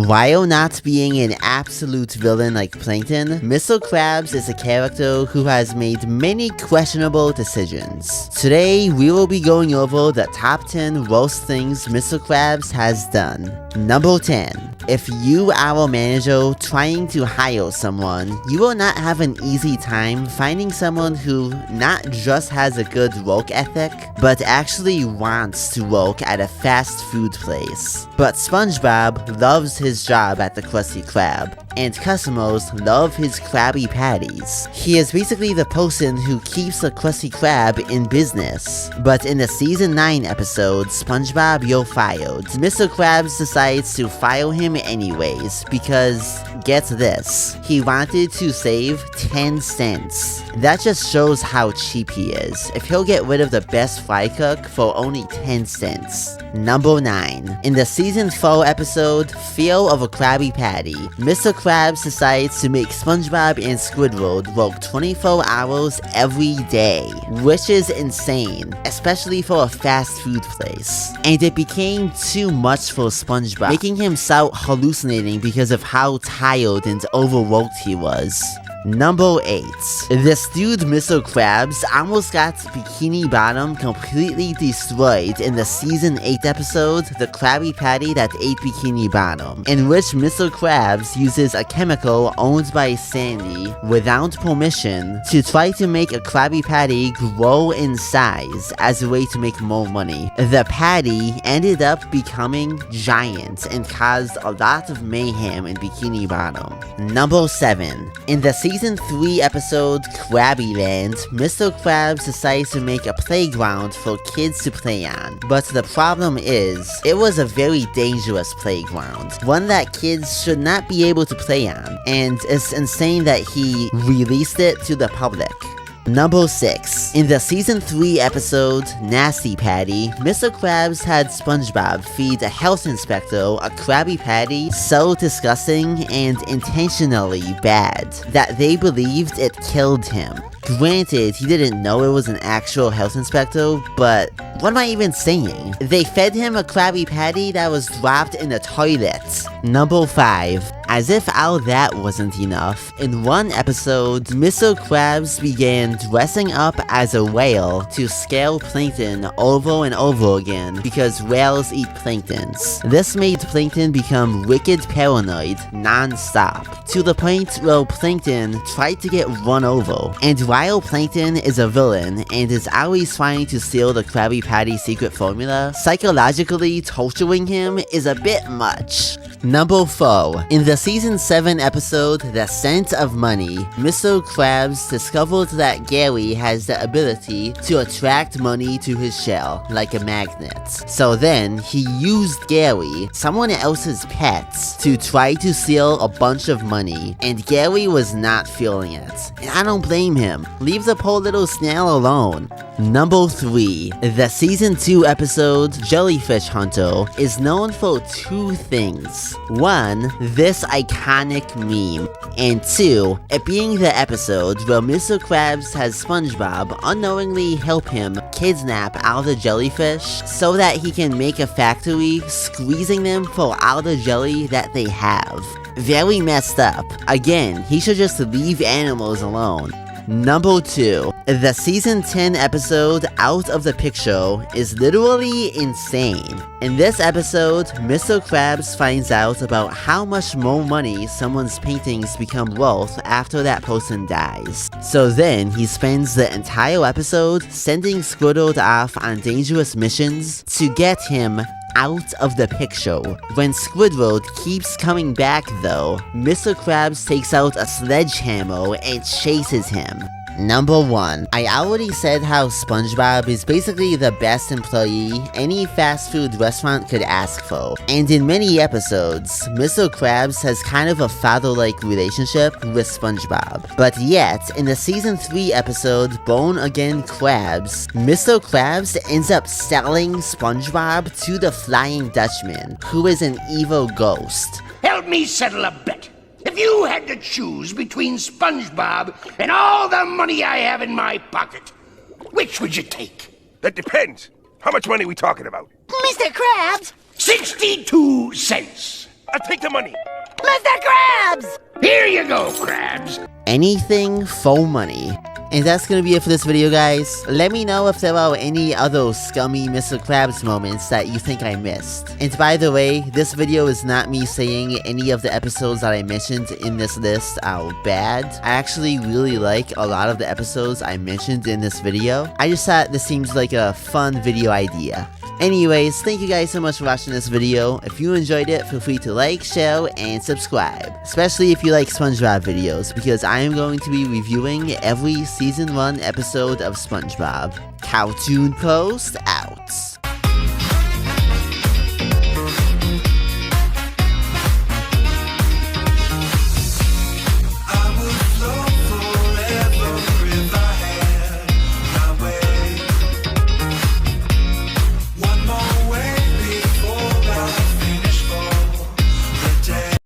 While not being an absolute villain like Plankton, Mr. Krabs is a character who has made many questionable decisions. Today, we will be going over the top 10 worst things Mr. Krabs has done. Number 10. If you are a manager trying to hire someone, you will not have an easy time finding someone who not just has a good work ethic, but actually wants to work at a fast food place. But SpongeBob loves his job at the Krusty Krab, and customers love his Krabby Patties. He is basically the person who keeps the Krusty Krab in business. But in the Season 9 episode, SpongeBob You're Fired, Mr. Krabs decides to fire him anyways because, get this, he wanted to save 10 cents. That just shows how cheap he is, if he'll get rid of the best fry cook for only 10 cents. Number 9. In the Season 4 episode, Fear of a Krabby Patty, Mr. Krabs decides to make SpongeBob and Squidward work 24 hours every day, which is insane, especially for a fast food place. And it became too much for SpongeBob, making him start hallucinating because of how tired and overworked he was. Number 8. This dude Mr. Krabs almost got Bikini Bottom completely destroyed in the Season 8 episode, The Krabby Patty That Ate Bikini Bottom, in which Mr. Krabs uses a chemical owned by Sandy without permission to try to make a Krabby Patty grow in size as a way to make more money. The patty ended up becoming giant and caused a lot of mayhem in Bikini Bottom. Number 7. In the Season 3 episode, Krabby Land, Mr. Krabs decides to make a playground for kids to play on. But the problem is, it was a very dangerous playground, one that kids should not be able to play on, and it's insane that he released it to the public. Number 6. In the Season 3 episode, Nasty Patty, Mr. Krabs had SpongeBob feed a health inspector a Krabby Patty so disgusting and intentionally bad that they believed it killed him. Granted, he didn't know it was an actual health inspector, but what am I even saying? They fed him a Krabby Patty that was dropped in the toilet. Number 5. As if all that wasn't enough, in one episode, Mr. Krabs began dressing up as a whale to scale Plankton over and over again because whales eat planktons. This made Plankton become wicked paranoid non-stop, to the point where Plankton tried to get run over. And while Plankton is a villain and is always trying to steal the Krabby Patty secret formula, psychologically torturing him is a bit much. Number 4. In the Season 7 episode, The Scent of Money, Mr. Krabs discovered that Gary has the ability to attract money to his shell, like a magnet. So then, he used Gary, someone else's pet, to try to steal a bunch of money, and Gary was not feeling it. And I don't blame him. Leave the poor little snail alone. Number 3. The Season 2 episode, Jellyfish Hunter, is known for 2 things. 1. This iconic meme, and 2. It being the episode where Mr. Krabs has SpongeBob unknowingly help him kidnap all the jellyfish so that he can make a factory, squeezing them for all the jelly that they have. Very messed up. Again, he should just leave animals alone. Number 2. The Season 10 episode, Out of the Picture, is literally insane. In this episode, Mr. Krabs finds out about how much more money someone's paintings become worth after that person dies. So then, he spends the entire episode sending Squidward off on dangerous missions to get him out of the picture. When Squidward keeps coming back though, Mr. Krabs takes out a sledgehammer and chases him. Number 1. I already said how SpongeBob is basically the best employee any fast food restaurant could ask for. And in many episodes, Mr. Krabs has kind of a father-like relationship with SpongeBob. But yet, in the Season 3 episode, Born Again Krabs, Mr. Krabs ends up selling SpongeBob to the Flying Dutchman, who is an evil ghost. Help me settle a bet. If you had to choose between SpongeBob and all the money I have in my pocket, which would you take? That depends. How much money are we talking about? Mr. Krabs! 62 cents. I'll take the money. Mr. Krabs! Here you go, Krabs. Anything for money. And that's gonna be it for this video, guys. Let me know if there are any other scummy Mr. Krabs moments that you think I missed. And by the way, this video is not me saying any of the episodes that I mentioned in this list are bad. I actually really like a lot of the episodes I mentioned in this video. I just thought this seems like a fun video idea. Anyways, thank you guys so much for watching this video. If you enjoyed it, feel free to like, share, and subscribe. Especially if you like SpongeBob videos, because I am going to be reviewing every Season 1 episode of SpongeBob. Cartoon Post out.